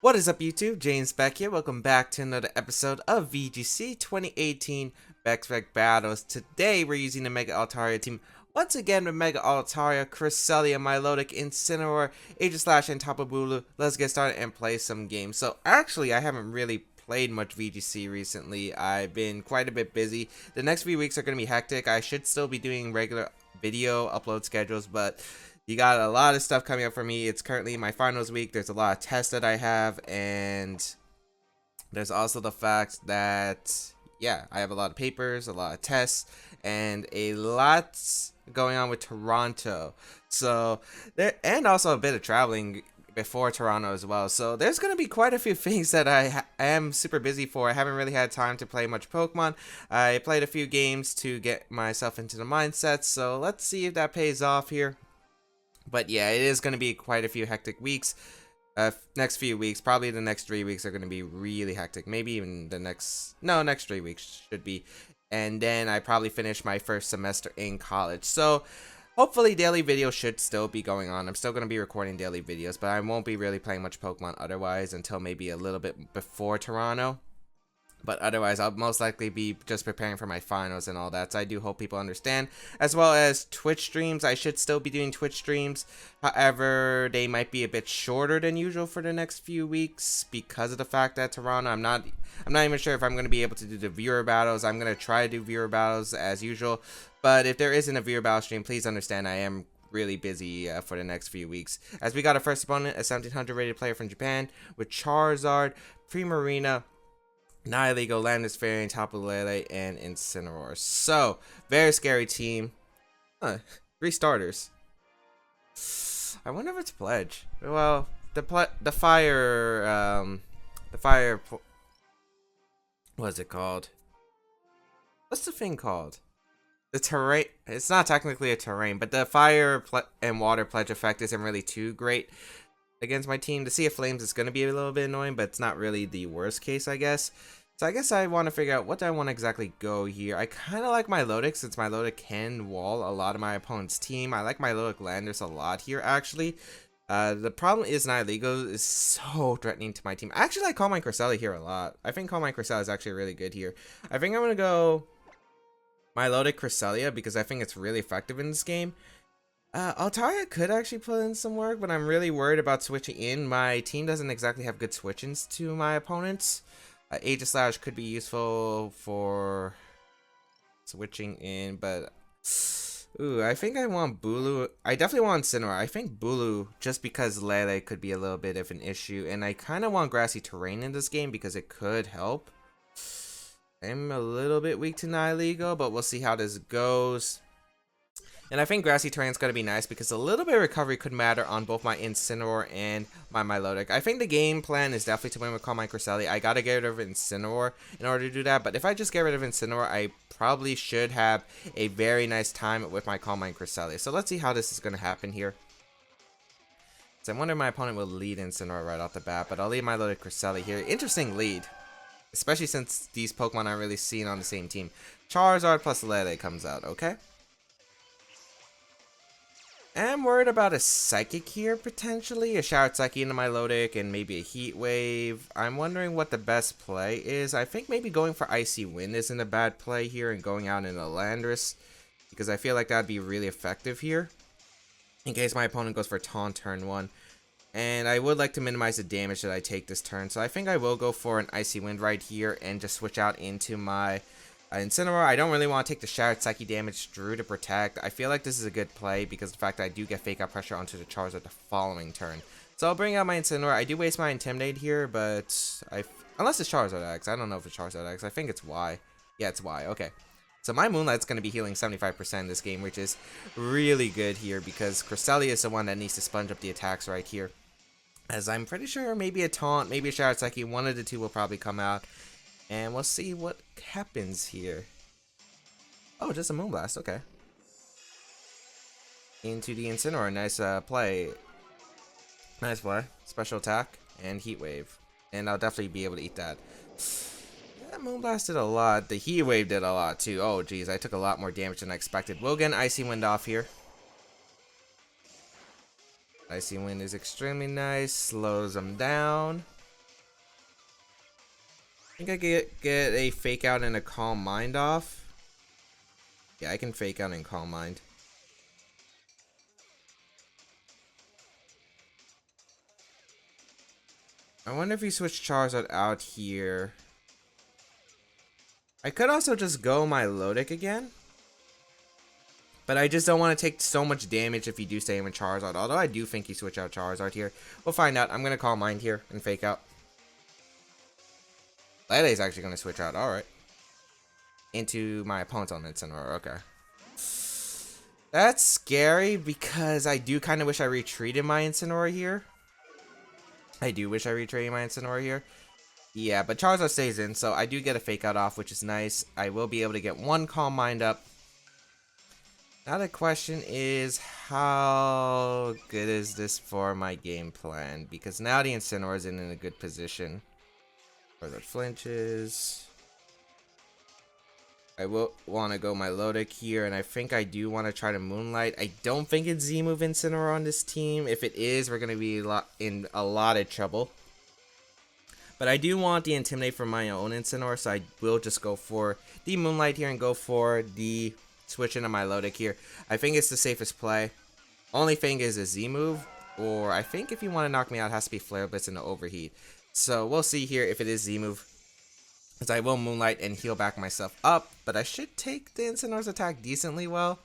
What is up, YouTube? James Baek here. Welcome back to another episode of VGC 2018 Baek Battles. Today, we're using the Mega Altaria team once again with Mega Altaria, Cresselia, Milotic, Incineroar, Aegislash, and Tapu Bulu. Let's get started and play some games. So, actually, I haven't really played much VGC recently. I've been quite a bit busy. The next few weeks are going to be hectic. I should still be doing regular video upload schedules, but you got a lot of stuff coming up for me. It's currently my finals week. There's a lot of tests that I have, and there's also the fact that, yeah, I have a lot of papers, a lot of tests, and a lot going on with Toronto. So there, and also a bit of traveling before Toronto as well. So there's going to be quite a few things that I am super busy for. I haven't really had time to play much Pokemon. I played a few games to get myself into the mindset. So let's see if that pays off here. But yeah, it is going to be quite a few hectic weeks. Next few weeks, probably the next 3 weeks are going to be really hectic. Maybe even the next 3 weeks should be. And then I probably finish my first semester in college. So hopefully daily videos should still be going on. I'm still going to be recording daily videos, but I won't be really playing much Pokemon otherwise until maybe a little bit before Toronto. But otherwise, I'll most likely be just preparing for my finals and all that. So I do hope people understand. As well as Twitch streams. I should still be doing Twitch streams. However, they might be a bit shorter than usual for the next few weeks because of the fact that Toronto, I'm not even sure if I'm going to be able to do the viewer battles. I'm going to try to do viewer battles as usual. But if there isn't a viewer battle stream, please understand I am really busy for the next few weeks. As we got our first opponent, a 1700 rated player from Japan with Charizard, Primarina, Nihilego, Landis-Fairy, Tapu Lele, and Incineroar. So, very scary team. 3 starters. I wonder if it's Pledge. Well, the fire, what's it called? What's the thing called? The terrain. It's not technically a terrain, but the fire and water pledge effect isn't really too great against my team. The Sea of Flames is going to be a little bit annoying, but it's not really the worst case, I guess. So I guess I want to figure out what do I want to exactly go here. I kind of like Milotic since Milotic can wall a lot of my opponent's team. I like Milotic Landers a lot here, actually. The problem is Nihilego is so threatening to my team. I actually like Mind Cresselia here a lot. I think Mind Cresselia is actually really good here. I think I'm going to go Milotic Cresselia because I think it's really effective in this game. Altaria could actually put in some work, but I'm really worried about switching in. My team doesn't exactly have good switch-ins to my opponents. Aegislash could be useful for switching in, but ooh, I think I want Bulu. I definitely want Incineroar. I think Bulu, just because Lele could be a little bit of an issue, and I kind of want grassy terrain in this game because it could help. I'm a little bit weak to Nihilego, but we'll see how this goes. And I think grassy terrain is going to be nice because a little bit of recovery could matter on both my Incineroar and my Milotic. I think the game plan is definitely to win with Mind Cresselia. I got to get rid of Incineroar in order to do that. But if I just get rid of Incineroar, I probably should have a very nice time with my Mind Cresselia. So let's see how this is going to happen here. So I wonder if my opponent will lead Incineroar right off the bat. But I'll lead Milotic Cresselia here. Interesting lead. Especially since these Pokemon aren't really seen on the same team. Charizard plus Lele comes out, okay? I'm worried about a Psychic here, potentially. A Shower Psychic into Milotic and maybe a Heat Wave. I'm wondering what the best play is. I think maybe going for Icy Wind isn't a bad play here and going out into Landorus, because I feel like that would be really effective here in case my opponent goes for Taunt turn 1. And I would like to minimize the damage that I take this turn, so I think I will go for an Icy Wind right here and just switch out into my Incineroar. I don't really want to take the Shattered Psyche damage through to protect. I feel like this is a good play because of the fact that I do get Fake Out Pressure onto the Charizard the following turn. So I'll bring out my Incineroar. I do waste my Intimidate here, but unless it's Charizard X. I don't know if it's Charizard X. I think it's Y. Yeah, it's Y. Okay. So my Moonlight's going to be healing 75% in this game, which is really good here because Cresselia is the one that needs to sponge up the attacks right here. As I'm pretty sure maybe a Taunt, maybe a Shattered Psyche, one of the two will probably come out. And we'll see what happens here. Oh, just a Moonblast. Okay. Into the Incineroar. Nice play. Nice play. Special attack and Heat Wave. And I'll definitely be able to eat that. That Moonblast did a lot. The Heat Wave did a lot too. Oh, geez. I took a lot more damage than I expected. We'll get an Icy Wind off here. Icy Wind is extremely nice. Slows them down. think I get a Fake Out and a Calm Mind off. Yeah, I can Fake Out and Calm Mind. I wonder if he switched Charizard out here. I could also just go my Lodic again. But I just don't want to take so much damage if you do stay in with Charizard. Although I do think you switch out Charizard here. We'll find out. I'm going to Calm Mind here and Fake Out. Lele's actually going to switch out. Alright. Into my opponent's on Incineroar. Okay. That's scary because I do kind of wish I retreated my Incineroar here. I do wish I retreated my Incineroar here. Yeah, but Charizard stays in, so I do get a Fake Out off, which is nice. I will be able to get one Calm Mind up. Now the question is, how good is this for my game plan? Because now the Incineroar is in a good position. Further flinches. I will want to go my Lodic here, and I think I do want to try to Moonlight. I don't think it's Z-move Incineroar on this team. If it is, we're going to be in a lot of trouble. But I do want the Intimidate for my own Incineroar, so I will just go for the Moonlight here and go for the switch into my Lodic here. I think it's the safest play. Only thing is a Z-move, or I think if you want to knock me out, it has to be Flare Blitz and the Overheat. So we'll see here if it is Z-move. Because I will Moonlight and heal back myself up, but I should take the Incineroar's attack decently well.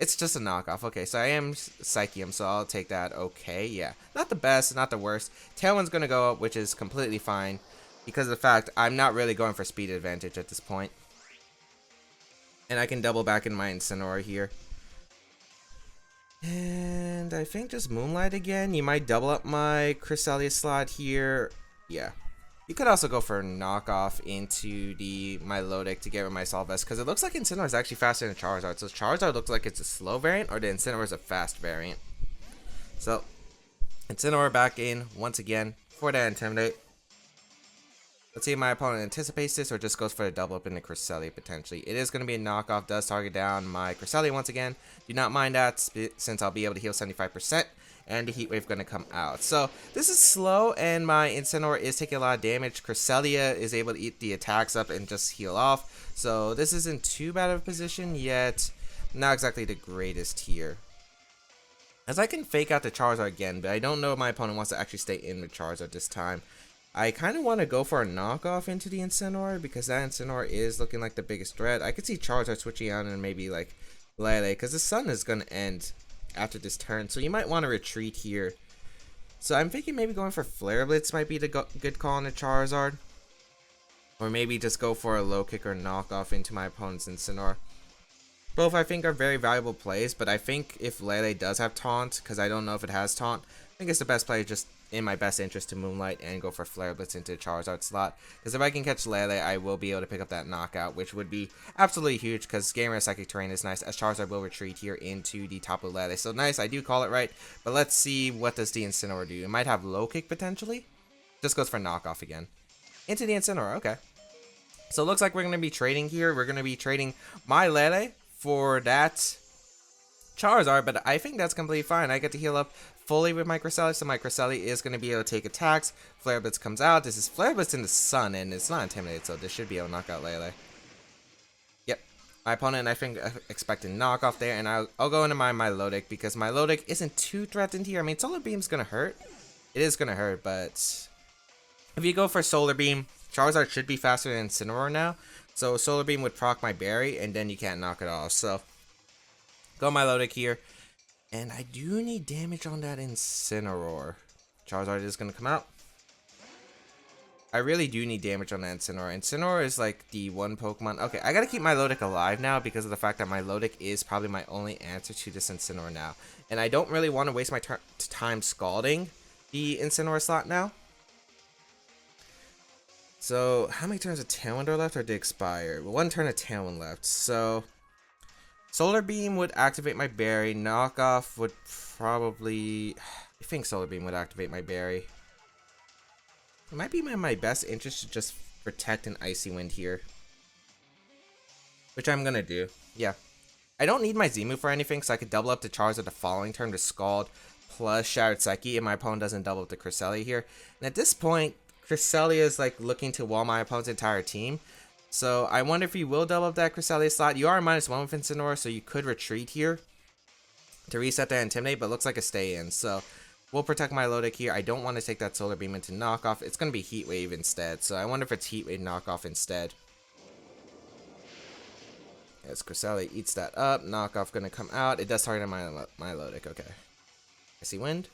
It's just a knockoff. Okay, so I am Psychium, so I'll take that. Okay, yeah. Not the best, not the worst. Tailwind's going to go up, which is completely fine. Because of the fact I'm not really going for speed advantage at this point. And I can double back in my Incineroar here. And I think just Moonlight again. You might double up my Cresselia slot here. Yeah. You could also go for a knockoff into my Lodic to get rid of my Solvest, because it looks like Incineroar is actually faster than Charizard. So Charizard looks like it's a slow variant, or the Incineroar is a fast variant. So Incineroar back in once again for that Intimidate. Let's see if my opponent anticipates this or just goes for a double up in the Cresselia potentially. It is going to be a knockoff, does target down my Cresselia once again. Do not mind that since I'll be able to heal 75%. And the Heat Wave going to come out. So this is slow, and my Incineroar is taking a lot of damage. Cresselia is able to eat the attacks up and just heal off. So this isn't too bad of a position, yet not exactly the greatest here. As I can Fake Out the Charizard again, but I don't know if my opponent wants to actually stay in with Charizard this time. I kind of want to go for a knockoff into the Incineroar, because that Incineroar is looking like the biggest threat. I could see Charizard switching out and maybe like Lele, because the sun is going to end after this turn, so you might want to retreat here. So I'm thinking maybe going for Flare Blitz might be the good call on the Charizard, or maybe just go for a low kick or knockoff into my opponent's Incineroar. Both I think are very valuable plays, but I think if Lele does have Taunt, because I don't know if it has Taunt, I think it's the best play just in my best interest to Moonlight and go for Flare Blitz into Charizard slot. Because if I can catch Lele, I will be able to pick up that knockout, which would be absolutely huge, because Gamer Psychic Terrain is nice, as Charizard will retreat here into the Tapu Lele. So nice, I do call it right, but let's see what does the Incineroar do. It might have Low Kick potentially. Just goes for knockoff again. Into the Incineroar, okay. So it looks like we're going to be trading here. We're going to be trading my Lele for that Charizard, but I think that's completely fine. I get to heal up fully with my Cresselia, so my Cresselia is going to be able to take attacks. Flare Blitz comes out. This is Flare Blitz in the sun, and it's not intimidated, so this should be able to knock out Lele. Yep. My opponent, I think, expecting knockoff there, and I'll go into my Lodic, because my Lodic isn't too threatened here. I mean, Solar Beam's going to hurt. It is going to hurt, but if you go for Solar Beam, Charizard should be faster than Incineroar now, so Solar Beam would proc my berry, and then you can't knock it off. So go my Lodic here. And I do need damage on that Incineroar. Charizard is going to come out. I really do need damage on that Incineroar. Incineroar is like the one Pokemon. Okay, I got to keep my Lodic alive now because of the fact that my Lodic is probably my only answer to this Incineroar now. And I don't really want to waste my time scalding the Incineroar slot now. So, how many turns of Tailwind are left, or did it expire? One turn of Tailwind left. So Solar Beam would activate my berry. Knockoff would probably... I think Solar Beam would activate my berry. It might be in my best interest to just protect an Icy Wind here, which I'm going to do. Yeah. I don't need my Z-move for anything, so I could double up the Charizard the following turn to Scald plus Shattered Psyche if my opponent doesn't double up the Cresselia here. And at this point, Cresselia is like looking to wall my opponent's entire team. So I wonder if you will double up that Cresselia slot. You are -1 with Incineroar, so you could retreat here to reset that Intimidate, but looks like a stay in. So we'll protect my Milotic here. I don't want to take that Solar Beam into knockoff. It's going to be Heat Wave instead. So I wonder if it's Heat Wave knockoff instead. As Cresselia eats that up, knockoff going to come out. It does target my Milotic. Okay. Icy Wind.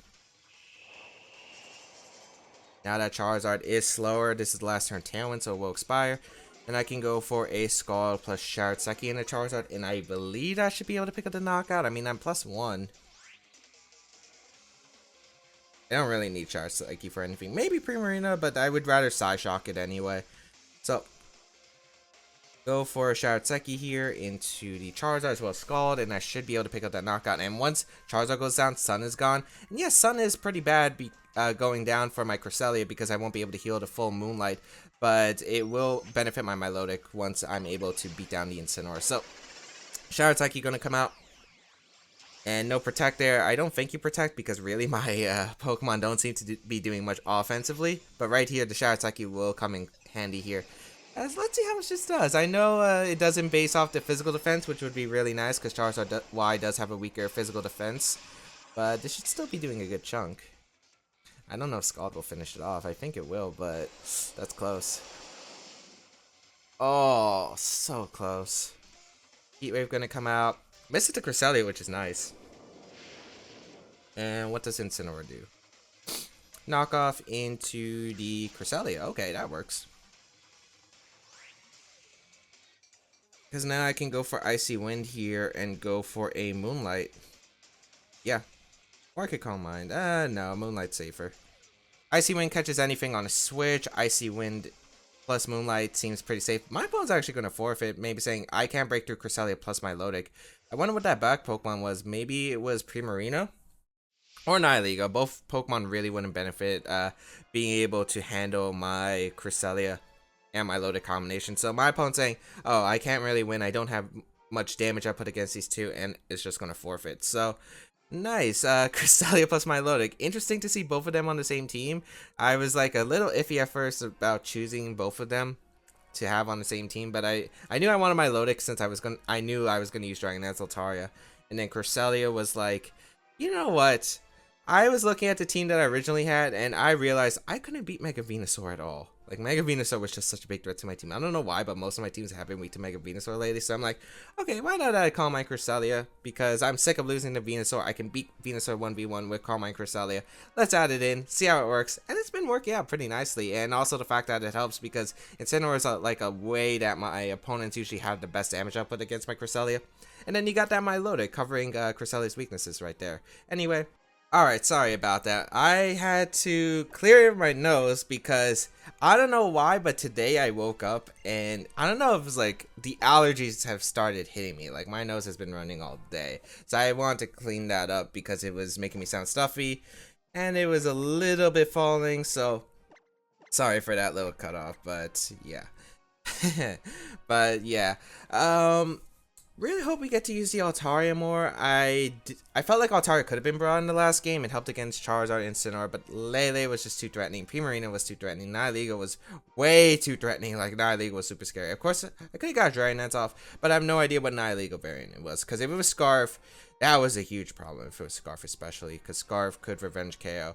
Now that Charizard is slower, this is the last turn Tailwind, so it will expire. And I can go for a Scald plus Shatter in the Charizard, and I believe I should be able to pick up the knockout. I mean, I'm +1. I don't really need Shatter for anything. Maybe Primarina, but I would rather Psyshock it anyway. So, go for a Shatter here into the Charizard as well as Scald, and I should be able to pick up that knockout. And once Charizard goes down, Sun is gone. And yes, Sun is pretty bad going down for my Cresselia because I won't be able to heal the full Moonlight, but it will benefit my Milotic once I'm able to beat down the Incineroar. So, Shatter going to come out. And no Protect there. I don't think you Protect because really my Pokemon don't seem to be doing much offensively. But right here, the Shatter will come in handy here. Let's see how much this does. I know it doesn't base off the physical defense, which would be really nice because Charizard Y does have a weaker physical defense. But this should still be doing a good chunk. I don't know if Scald will finish it off. I think it will, but that's close. Oh, so close. Heat Wave gonna come out. Missed it to Cresselia, which is nice. And what does Incineroar do? Knock off into the Cresselia. Okay, that works. Because now I can go for Icy Wind here and go for a Moonlight. Yeah. Or I could Calm Mind. No, Moonlight's safer. Icy Wind catches anything on a switch. Icy Wind plus Moonlight seems pretty safe. My opponent's actually going to forfeit, maybe saying I can't break through Cresselia plus my Milotic. I wonder what that back Pokemon was. Maybe it was Primarina or Nihilego. Both Pokemon really wouldn't benefit being able to handle my Cresselia and my Milotic combination. So my opponent's saying, oh, I can't really win. I don't have much damage I put against these two, and it's just going to forfeit. So nice. Cresselia plus Milotic. Interesting to see both of them on the same team. I was like a little iffy at first about choosing both of them to have on the same team, but I knew I wanted my Milotic since I knew I was gonna use Dragon Dance Altaria, and then Cresselia was like, you know what? I was looking at the team that I originally had, and I realized I couldn't beat Mega Venusaur at all. Like, Mega Venusaur was just such a big threat to my team. I don't know why, but most of my teams have been weak to Mega Venusaur lately. So I'm like, okay, why not I call my Cresselia? Because I'm sick of losing to Venusaur. I can beat Venusaur 1v1 with Call My Cresselia. Let's add it in, see how it works. And it's been working out pretty nicely. And also the fact that it helps because Incineroar is like a way that my opponents usually have the best damage output against my Cresselia. And then you got that Milotic covering Cresselia's weaknesses right there. Anyway. Alright, sorry about that. I had to clear my nose because I don't know why, but today I woke up and I don't know if it's like the allergies have started hitting me. Like my nose has been running all day. So I wanted to clean that up because it was making me sound stuffy and it was a little bit falling. So sorry for that little cutoff, but yeah. But yeah. Really hope we get to use the Altaria more. I felt like Altaria could have been brought in the last game. It helped against Charizard and Incineroar, but Lele was just too threatening. Primarina was too threatening. Nihilego was way too threatening. Like, Nihilego was super scary. Of course, I could have got Dragon Dance off, but I have no idea what Nihilego variant it was. Because if it was Scarf, that was a huge problem. If it was Scarf especially, because Scarf could revenge KO.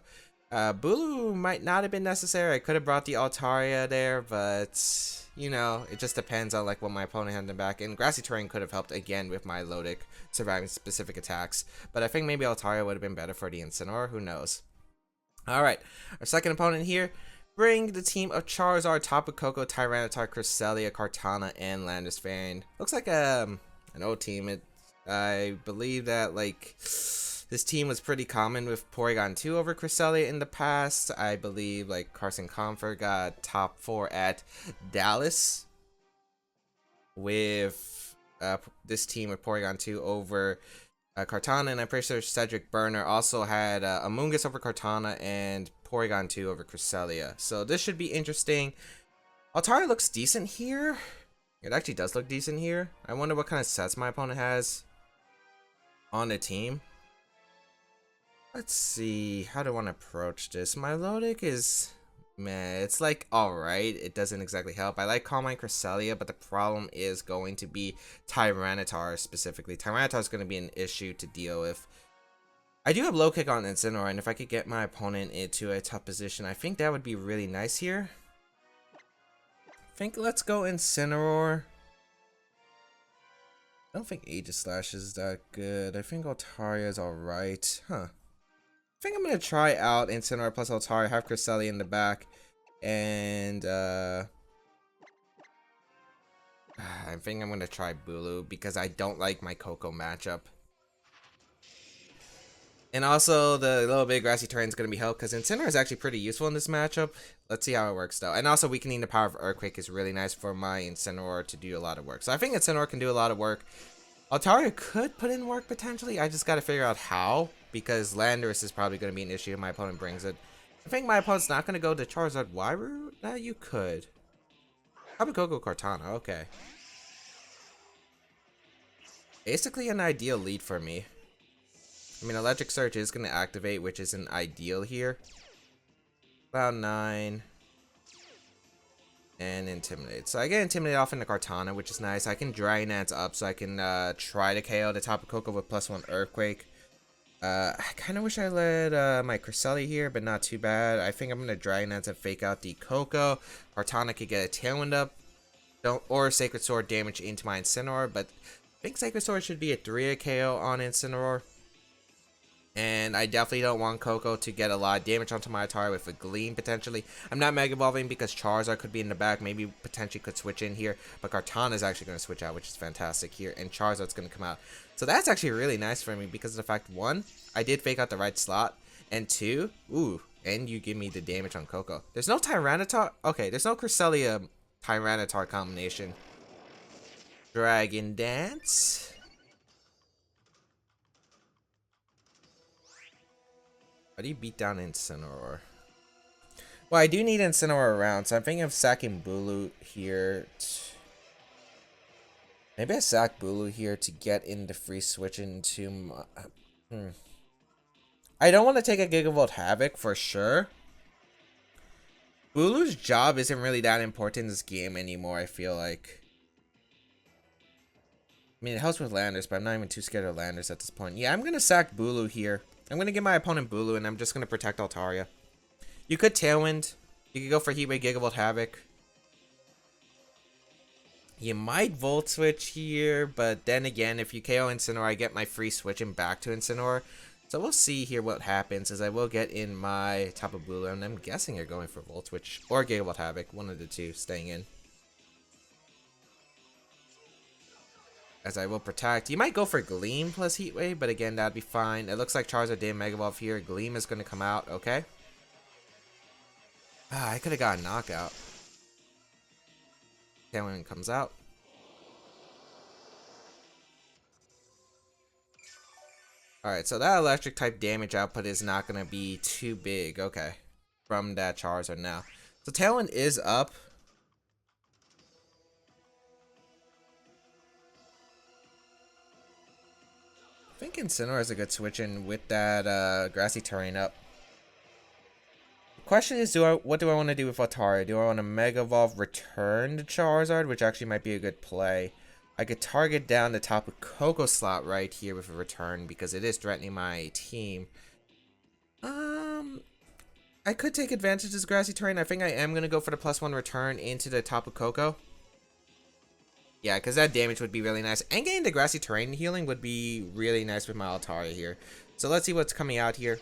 Bulu might not have been necessary. I could have brought the Altaria there, but you know, it just depends on like what my opponent had in the back. And Grassy Terrain could have helped again with my Milotic surviving specific attacks. But I think maybe Altaria would have been better for the Incineroar. Who knows? Alright, our second opponent here. Bring the team of Charizard, Tapu Koko, Tyranitar, Cresselia, Kartana, and Landisfarne. Looks like an old team. I believe that like this team was pretty common with Porygon 2 over Cresselia in the past. I believe like Carson Comfort got top 4 at Dallas with this team with Porygon 2 over Kartana, and I'm pretty sure Cedric Burner also had Amoonguss over Kartana and Porygon 2 over Cresselia. So this should be interesting. Altaria looks decent here. It actually does look decent here. I wonder what kind of sets my opponent has on the team. Let's see, how do I want to approach this? My Milotic is Man, it's like alright. It doesn't exactly help. I like Mind Cresselia, but the problem is going to be Tyranitar specifically. Tyranitar is going to be an issue to deal with. I do have low kick on Incineroar, and if I could get my opponent into a tough position, I think that would be really nice here. I think let's go Incineroar. I don't think Aegis Slash is that good. I think Altaria is alright. Huh. I think I'm going to try out Incineroar plus Altaria, have Cresselia in the back, and I think I'm going to try Bulu because I don't like my Coco matchup. And also, the little bit grassy terrain is going to be helped because Incineroar is actually pretty useful in this matchup. Let's see how it works, though. And also, weakening the power of Earthquake is really nice for my Incineroar to do a lot of work. So I think Incineroar can do a lot of work. Altaria could put in work, potentially. I just got to figure out how, because Landorus is probably going to be an issue if my opponent brings it. I think my opponent's not going to go to Charizard Y route. No, you could. How about Goku Cortana? Okay. Basically an ideal lead for me. I mean, Electric Surge is going to activate, which isn't ideal here. Cloud 9. And Intimidate. So I get Intimidate off into Cortana, which is nice. I can Dragonance up so I can try to KO the Tapu Koko with +1 Earthquake. I kind of wish I led my Cresselia here, but not too bad. I think I'm going to Dragonance and fake out the Koko. Cortana could get a Tailwind up. Or Sacred Sword damage into my Incineroar, but I think Sacred Sword should be a 3 KO on Incineroar. And I definitely don't want Koko to get a lot of damage onto my Altaria with a Gleam, potentially. I'm not Mega Evolving because Charizard could be in the back. Maybe potentially could switch in here. But Cortana is actually going to switch out, which is fantastic here. And Charizard's going to come out. So that's actually really nice for me because of the fact, 1, I did fake out the right slot. And 2, ooh, and you give me the damage on Koko. There's no Tyranitar. Okay, there's no Cresselia Tyranitar combination. Dragon Dance. How do you beat down Incineroar? Well, I do need Incineroar around, so I'm thinking of sacking Bulu here. Maybe I sack Bulu here to get into free switch into my... I don't want to take a Gigavolt Havoc for sure. Bulu's job isn't really that important in this game anymore, I feel like. I mean, it helps with Landers, but I'm not even too scared of Landers at this point. Yeah, I'm going to sack Bulu here. I'm going to give my opponent Bulu, and I'm just going to protect Altaria. You could Tailwind. You could go for Heatwave, Gigavolt, Havoc. You might Volt Switch here, but then again, if you KO Incineroar, I get my free switching back to Incineroar. So we'll see here what happens, as I will get in my Tapu Bulu, and I'm guessing you're going for Volt Switch or Gigavolt Havoc, one of the two, staying in. As I will protect. You might go for Gleam plus Heatwave, but again, that'd be fine. It looks like Charizard did Mega Evolve here. Gleam is going to come out, okay? Ah, I could have got a knockout. Okay, when it comes out. Alright, so that electric type damage output is not going to be too big, okay, from that Charizard now. So Tailwind is up. I think Incineroar is a good switch in with that grassy terrain up. The question is, what do I want to do with Altaria? Do I want to Mega Evolve return to Charizard, which actually might be a good play? I could target down the Tapu Koko slot right here with a return because it is threatening my team. I could take advantage of this grassy terrain. I think I am going to go for the +1 return into the Tapu Koko. Yeah, because that damage would be really nice. And getting the grassy terrain healing would be really nice with my Altaria here. So let's see what's coming out here.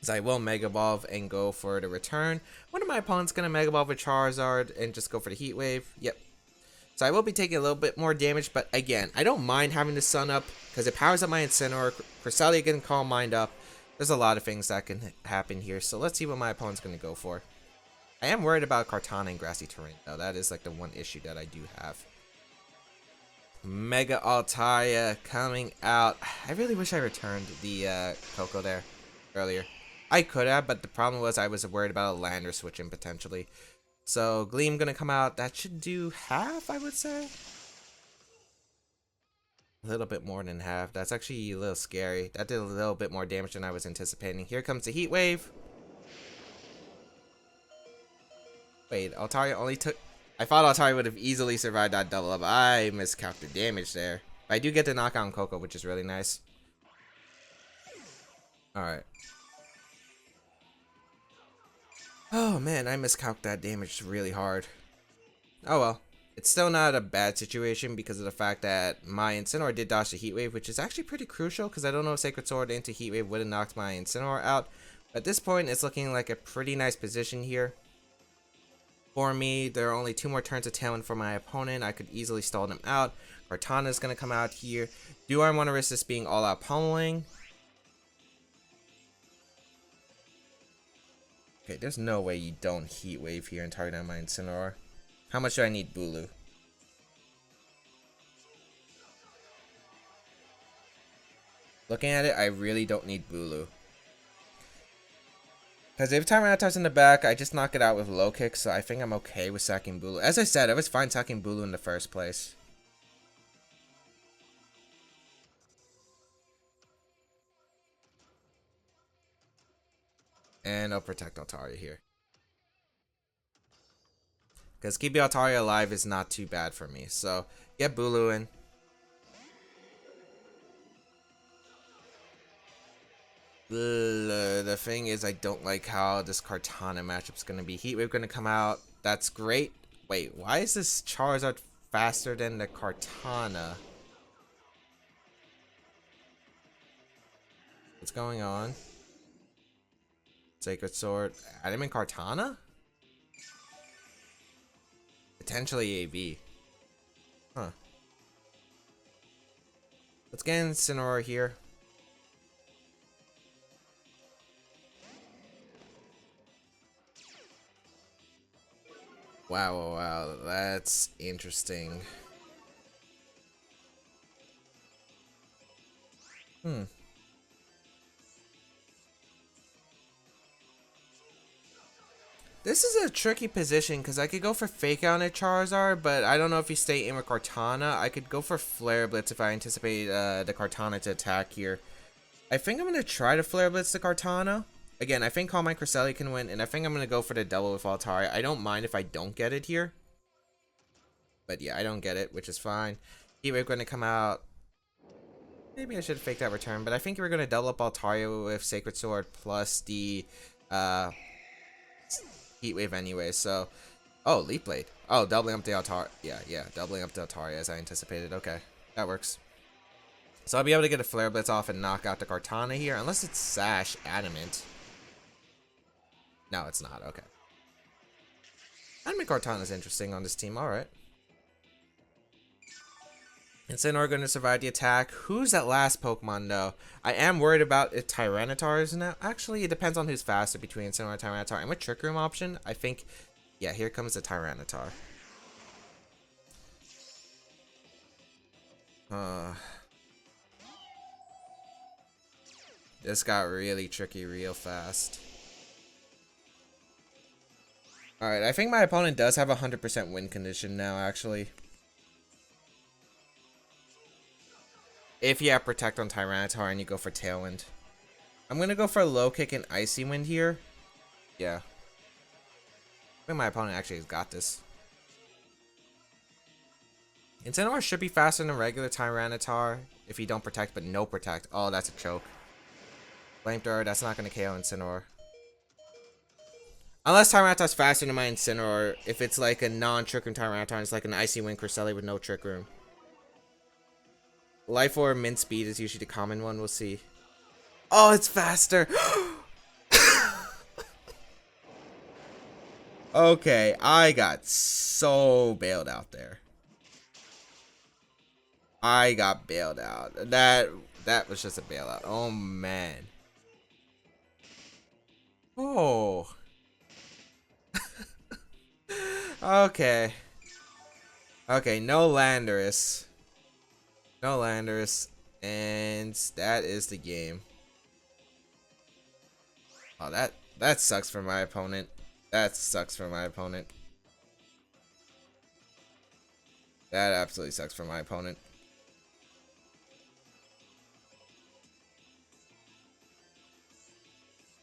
So I will Mega Evolve and go for the return. One of my opponents going to Mega Evolve with Charizard and just go for the Heat Wave. Yep. So I will be taking a little bit more damage, but again, I don't mind having the Sun up because it powers up my Incineroar. Cresselia can Calm Mind up. There's a lot of things that can happen here. So let's see what my opponent's going to go for. I am worried about Cortana and grassy terrain though. That is like the one issue that I do have. Mega Altaria coming out. I really wish I returned the Koko there earlier. I could have, but the problem was I was worried about a Lander switching potentially. So Gleam gonna come out. That should do half, I would say. A little bit more than half. That's actually a little scary. That did a little bit more damage than I was anticipating. Here comes the Heat Wave. Wait, Altaria only took... I thought Altaria would have easily survived that double up. I miscalculated the damage there. But I do get the knockout on Coco, which is really nice. Alright. Oh man, I miscalculated that damage really hard. Oh well. It's still not a bad situation because of the fact that my Incineroar did dodge the Heat Wave, which is actually pretty crucial because I don't know if Sacred Sword into Heat Wave would have knocked my Incineroar out. But at this point, it's looking like a pretty nice position here. For me, there are only 2 more turns of Tailwind for my opponent. I could easily stall them out. Kartana is going to come out here. Do I want to risk this being all-out pummeling? Okay, there's no way you don't Heat Wave here and target down my Incineroar. How much do I need Bulu? Looking at it, I really don't need Bulu. Because if Tyranitar's in the back, I just knock it out with low kick, so I think I'm okay with sacking Bulu. As I said, I was fine sacking Bulu in the first place. And I'll protect Altaria here. Because keeping Altaria alive is not too bad for me. So, get Bulu in. The thing is, I don't like how this Kartana matchup's going to be. Heat Wave going to come out. That's great. Wait, why is this Charizard faster than the Kartana? What's going on? Sacred Sword. Adam and Kartana? Potentially AB. Huh. Let's get Incineroar here. Wow, that's interesting. This is a tricky position because I could go for Fake Out on a Charizard, but I don't know if you stay in with Kartana. I could go for Flare Blitz if I anticipate the Kartana to attack here. I think I'm going to try to Flare Blitz the Kartana. Again, I think Mind Cresselia can win, and I think I'm going to go for the double with Altaria. I don't mind if I don't get it here. But yeah, I don't get it, which is fine. Heat Wave going to come out. Maybe I should have faked that return, but I think we're going to double up Altaria with Sacred Sword plus the Heat Wave anyway, so... Oh, Leaf Blade. Oh, doubling up the Altaria. Yeah, doubling up the Altaria as I anticipated. Okay, that works. So I'll be able to get a Flare Blitz off and knock out the Kartana here, unless it's Sash Adamant. No, it's not. Okay. Adamant Kartana is interesting on this team. Alright. Incineroar going to survive the attack. Who's that last Pokemon, though? I am worried about if Tyranitar is now. Actually, it depends on who's faster between Incineroar and Tyranitar. And with Trick Room option, I think... Yeah, here comes the Tyranitar. This got really tricky real fast. Alright, I think my opponent does have a 100% win condition now, actually. If you have Protect on Tyranitar and you go for Tailwind. I'm going to go for a Low Kick and Icy Wind here. Yeah. I think my opponent actually has got this. Incineroar should be faster than regular Tyranitar if you don't Protect, but no Protect. Oh, that's a choke. Flamethrower, that's not going to KO Incineroar. Unless Tyranitar's faster than my Incineroar, if it's like a non-Trick Room Tyranitar, it's like an Icy Wind Cresselia with no Trick Room. Life Orb Mint Speed is usually the common one, we'll see. Oh, it's faster! Okay, I got so bailed out there. I got bailed out. That was just a bailout. Oh, man. Oh. Okay. Okay, no Landorus. No Landorus. And that is the game. Oh, that sucks for my opponent. That sucks for my opponent. That absolutely sucks for my opponent.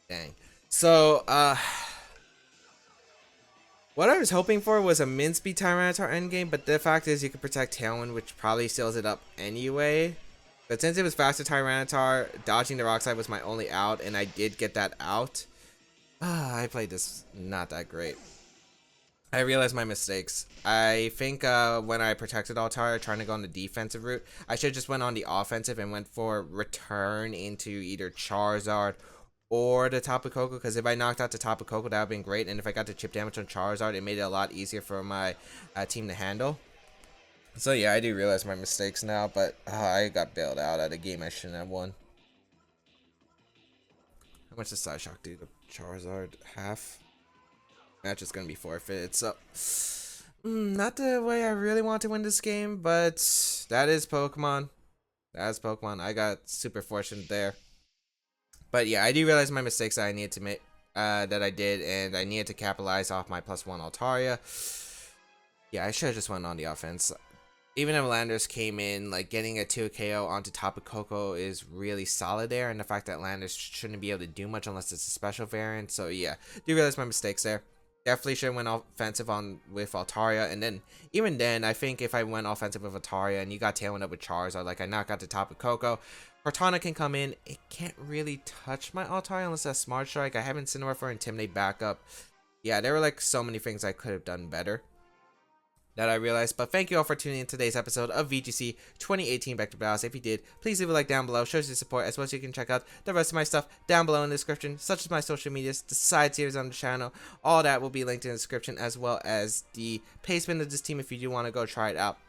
Dang. So, What I was hoping for was a Minspeed Tyranitar endgame, but the fact is you could protect Tailwind, which probably seals it up anyway. But since it was faster Tyranitar, dodging the Rock Slide was my only out, and I did get that out. I played this not that great. I realized my mistakes. I think when I protected Altaria trying to go on the defensive route, I should have just went on the offensive and went for return into either Charizard or the Tapu Koko, because if I knocked out the Tapu Koko, that would have been great, and if I got the chip damage on Charizard, it made it a lot easier for my team to handle. So yeah, I do realize my mistakes now, but I got bailed out at a game I shouldn't have won. How much does Side Shock do to Charizard? Half? Match is gonna be forfeit, so not the way I really want to win this game, but that is Pokemon. That's Pokemon. I got super fortunate there. But yeah, I do realize my mistakes that I needed to make, that I did, and I needed to capitalize off my +1 Altaria. Yeah, I should have just went on the offense. Even if Landers came in, like getting a 2 KO onto Tapu Koko is really solid there, and the fact that Landers shouldn't be able to do much unless it's a special variant. So yeah, do realize my mistakes there. Definitely should have went offensive with Altaria, and then even then, I think if I went offensive with Altaria and you got Tailwind up with Charizard, like I knock out the Tapu Koko, Cortana can come in. It can't really touch my Altaria unless that's Smart Strike. I have Incineroar for Intimidate backup. Yeah, there were like so many things I could have done better that I realized. But thank you all for tuning in to today's episode of VGC 2018 Back to Battles. If you did, please leave a like down below. Shows your support, as well as you can check out the rest of my stuff down below in the description, such as my social medias, the side series on the channel. All that will be linked in the description, as well as the placement of this team if you do want to go try it out.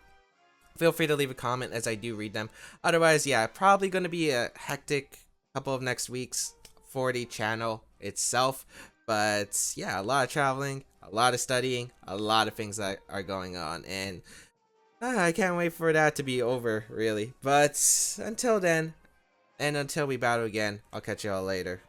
Feel free to leave a comment, as I do read them. Otherwise, yeah, probably going to be a hectic couple of next weeks for the channel itself. But yeah, a lot of traveling, a lot of studying, a lot of things that are going on, and I can't wait for that to be over, really. But until then, and until we battle again, I'll catch y'all later.